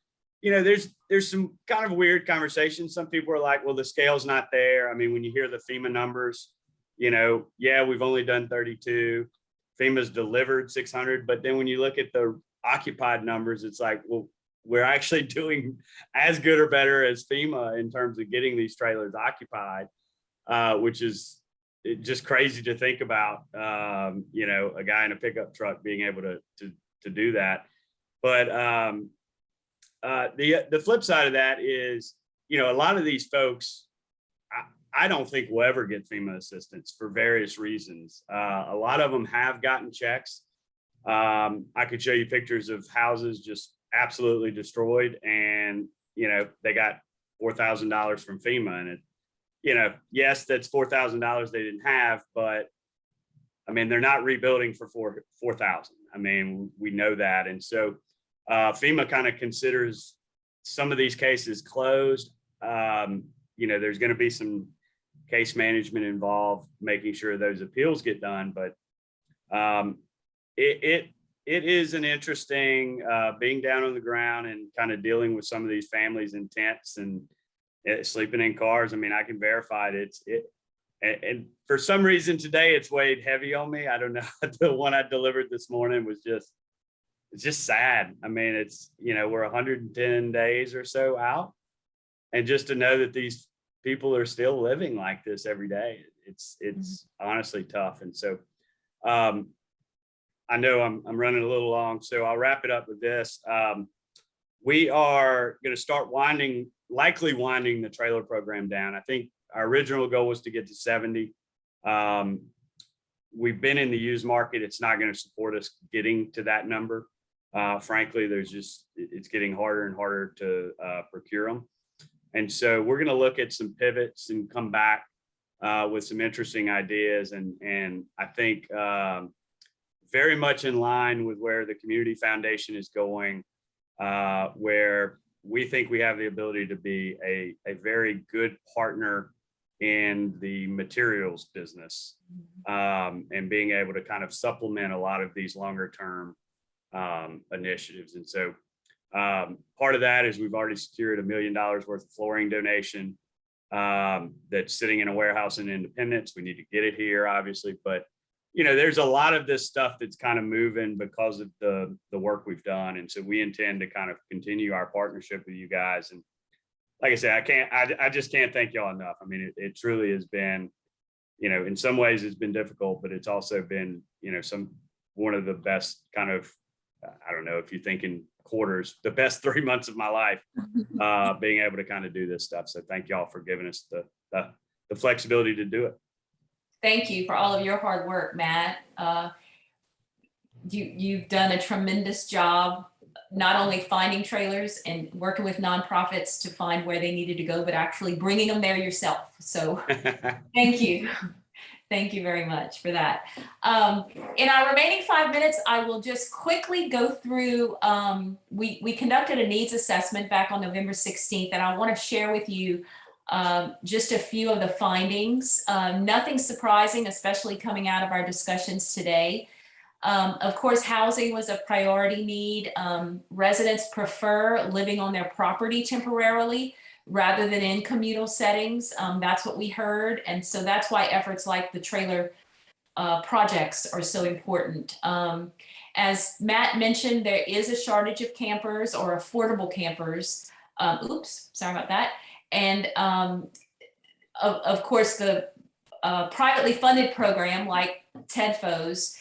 there's some kind of weird conversations. Some people are like, well, the scale's not there. I mean, when you hear the FEMA numbers, we've only done 32. FEMA's delivered 600. But then when you look at the occupied numbers, it's like, well, we're actually doing as good or better as FEMA in terms of getting these trailers occupied, which is just crazy to think about, a guy in a pickup truck being able to do that. But the flip side of that is, a lot of these folks, I don't think will ever get FEMA assistance for various reasons. A lot of them have gotten checks. I could show you pictures of houses just absolutely destroyed, and they got $4,000 from FEMA, and yes, that's $4,000 they didn't have, but I mean, they're not rebuilding for $4,000. I mean, we know that. And so FEMA kind of considers some of these cases closed. There's going to be some case management involved, making sure those appeals get done. But it is an interesting being down on the ground and kind of dealing with some of these families in tents and sleeping in cars. I mean, I can verify it. And for some reason today, it's weighed heavy on me. I don't know. The one I delivered this morning was it's just sad. I mean, we're 110 days or so out. And just to know that these people are still living like this every day, it's honestly tough. And so I know I'm running a little long, so I'll wrap it up with this. We are going to start likely winding the trailer program down. I think our original goal was to get to 70. We've been in the used market. It's not going to support us getting to that number. Frankly, it's getting harder and harder to procure them. And so we're going to look at some pivots and come back with some interesting ideas. And I think very much in line with where the Community Foundation is going, where we think we have the ability to be a very good partner in the materials business, and being able to kind of supplement a lot of these longer term initiatives. And so part of that is we've already secured $1 million worth of flooring donation that's sitting in a warehouse in Independence. We need to get it here, obviously, but there's a lot of this stuff that's kind of moving because of the work we've done. And so we intend to kind of continue our partnership with you guys. And like I said, I just can't thank y'all enough. I mean, it truly has been, in some ways it's been difficult, but it's also been, one of the best kind of, I don't know if you think in quarters, the best 3 months of my life, being able to kind of do this stuff. So thank y'all for giving us the flexibility to do it. Thank you for all of your hard work, Matt. You've done a tremendous job, not only finding trailers and working with nonprofits to find where they needed to go, but actually bringing them there yourself. So thank you. Thank you very much for that. In our remaining 5 minutes, I will just quickly go through, we conducted a needs assessment back on November 16th, and I want to share with you just a few of the findings. Nothing surprising, especially coming out of our discussions today. Of course, housing was a priority need. Residents prefer living on their property temporarily rather than in communal settings. That's what we heard. And so that's why efforts like the trailer projects are so important. As Matt mentioned, there is a shortage of campers or affordable campers. Oops, sorry about that. And of course, the privately funded program like TEDFOs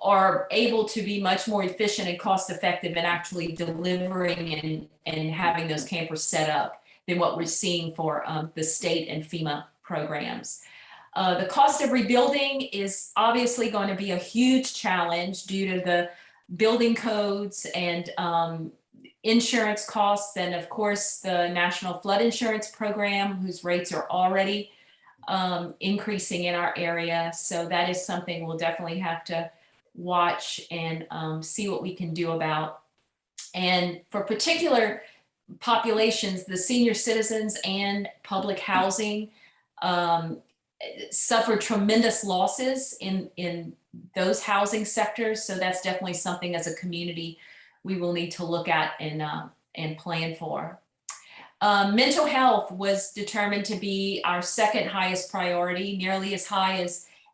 are able to be much more efficient and cost effective in actually delivering and having those campers set up than what we're seeing for the state and FEMA programs. The cost of rebuilding is obviously going to be a huge challenge due to the building codes and insurance costs, and of course the National Flood Insurance Program, whose rates are already increasing in our area. So that is something we'll definitely have to watch and see what we can do about. And for particular populations, the senior citizens and public housing suffer tremendous losses in those housing sectors. So that's definitely something as a community we will need to look at and plan for. Mental health was determined to be our second highest priority, nearly as high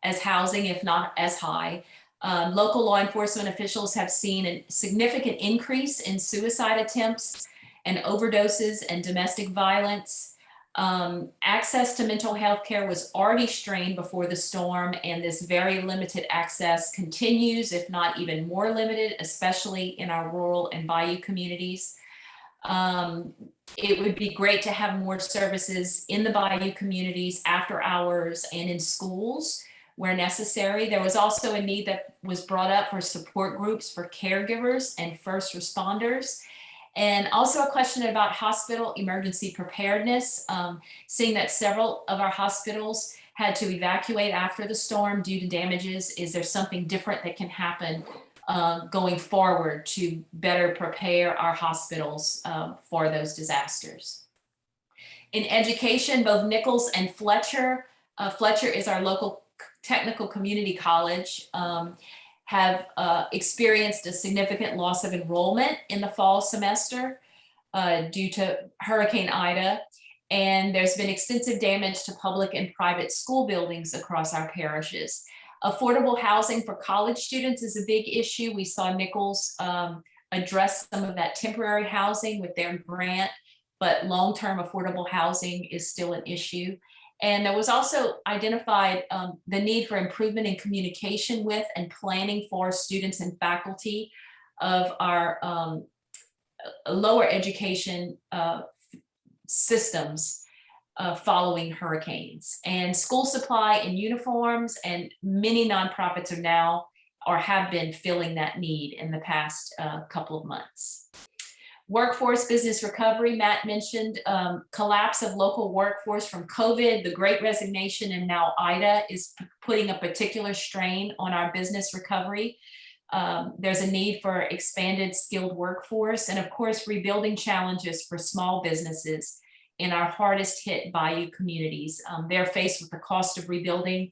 as housing, if not as high. Local law enforcement officials have seen a significant increase in suicide attempts and overdoses and domestic violence. Access to mental health care was already strained before the storm, and this very limited access continues, if not even more limited, especially in our rural and bayou communities. It would be great to have more services in the bayou communities after hours and in schools where necessary. There was also a need that was brought up for support groups for caregivers and first responders. And also a question about hospital emergency preparedness, seeing that several of our hospitals had to evacuate after the storm due to damages. Is there something different that can happen going forward to better prepare our hospitals for those disasters? In education, both Nichols and Fletcher is our local technical community college, have experienced a significant loss of enrollment in the fall semester due to Hurricane Ida. And there's been extensive damage to public and private school buildings across our parishes. Affordable housing for college students is a big issue. We saw Nichols address some of that temporary housing with their grant, but long-term affordable housing is still an issue. And there was also identified the need for improvement in communication with and planning for students and faculty of our lower education systems following hurricanes. And school supply and uniforms, and many nonprofits are now or have been filling that need in the past couple of months. Workforce business recovery, Matt mentioned collapse of local workforce from COVID, the Great Resignation, and now Ida is putting a particular strain on our business recovery. There's a need for expanded skilled workforce, and of course, rebuilding challenges for small businesses in our hardest hit bayou communities. They're faced with the cost of rebuilding,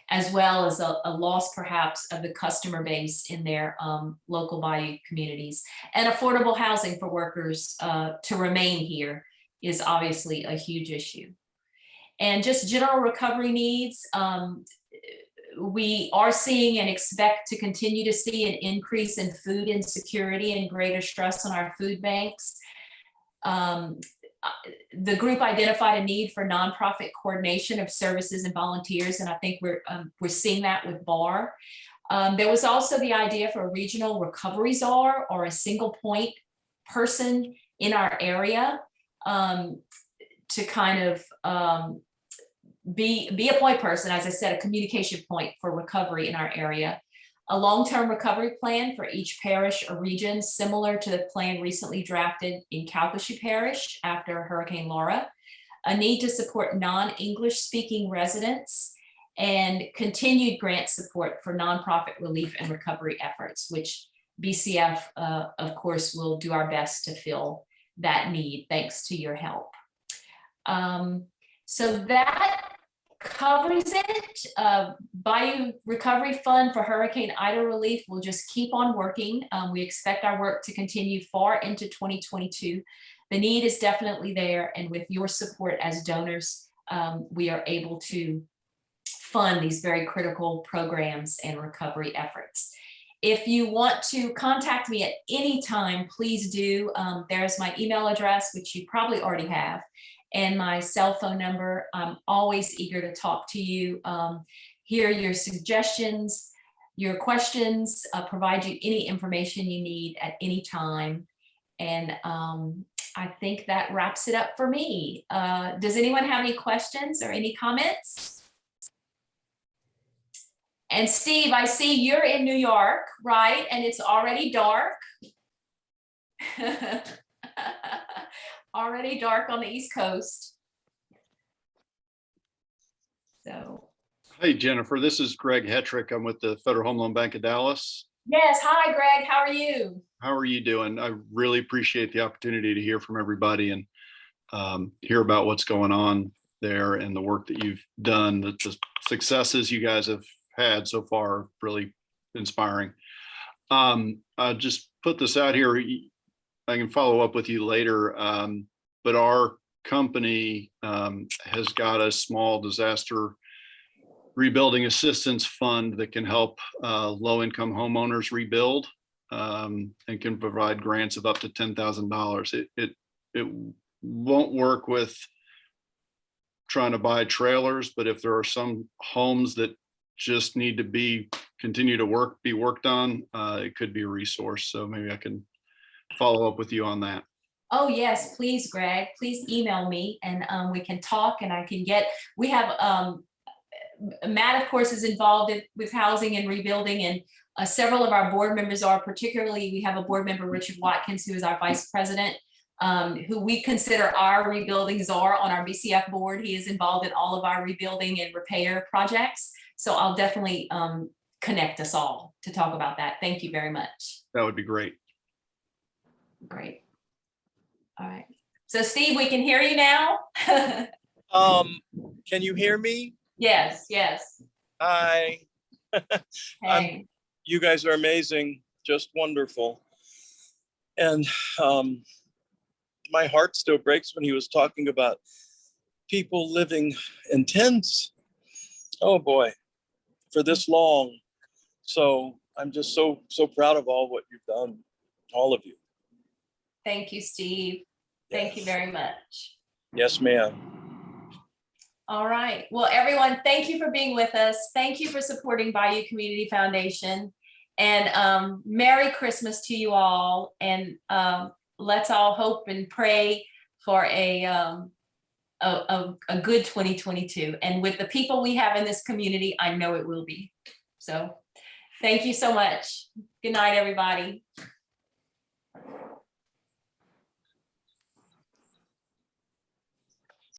as well as a loss perhaps of the customer base in their local bayou communities. And affordable housing for workers to remain here is obviously a huge issue. And just general recovery needs, we are seeing and expect to continue to see an increase in food insecurity and greater stress on our food banks. The group identified a need for nonprofit coordination of services and volunteers, and I think we're seeing that with BAR. There was also the idea for a regional recovery czar or a single point person in our area to kind of be a point person, as I said, a communication point for recovery in our area. A long-term recovery plan for each parish or region, similar to the plan recently drafted in Calcasieu Parish after Hurricane Laura. A need to support non-English speaking residents, and continued grant support for nonprofit relief and recovery efforts, which BCF, of course, will do our best to fill that need thanks to your help. So that covers it. Bayou Recovery Fund for Hurricane Ida relief will just keep on working. We expect our work to continue far into 2022. The need is definitely there, and with your support as donors, we are able to fund these very critical programs and recovery efforts. If you want to contact me at any time, please do. There's my email address, which you probably already have, and my cell phone number. I'm always eager to talk to you, hear your suggestions, your questions, provide you any information you need at any time. And I think that wraps it up for me. Does anyone have any questions or any comments? And Steve, I see you're in New York, right? And it's already dark. Already dark on the East Coast. So. Hey, Jennifer, this is Greg Hetrick. I'm with the Federal Home Loan Bank of Dallas. Yes, hi Greg, how are you? How are you doing? I really appreciate the opportunity to hear from everybody and hear about what's going on there and the work that you've done. The successes you guys have had so far are really inspiring. I just put this out here. I can follow up with you later, but our company has got a small disaster rebuilding assistance fund that can help low-income homeowners rebuild and can provide grants of up to $10,000. It won't work with trying to buy trailers, but if there are some homes that just need to continue to be worked on, it could be a resource. So maybe I can follow up with you on that. Oh yes, please Greg, please email me and we can talk and we have Matt, of course, is involved with housing and rebuilding, and several of our board members are. Particularly, we have a board member, Richard Watkins, who is our vice president, who we consider our rebuilding czar on our BCF board. He is involved in all of our rebuilding and repair projects. So I'll definitely connect us all to talk about that. Thank you very much. That would be great. Great. All right. So Steve, we can hear you now. Can you hear me? Yes, yes. Hi. Hey. You guys are amazing, just wonderful. And my heart still breaks when he was talking about people living in tents. Oh boy, for this long. So I'm just so proud of all what you've done, all of you. Thank you, Steve. Thank you very much. Yes, ma'am. All right. Well, everyone, thank you for being with us. Thank you for supporting Bayou Community Foundation. And Merry Christmas to you all. And let's all hope and pray for a good 2022. And with the people we have in this community, I know it will be. So thank you so much. Good night, everybody.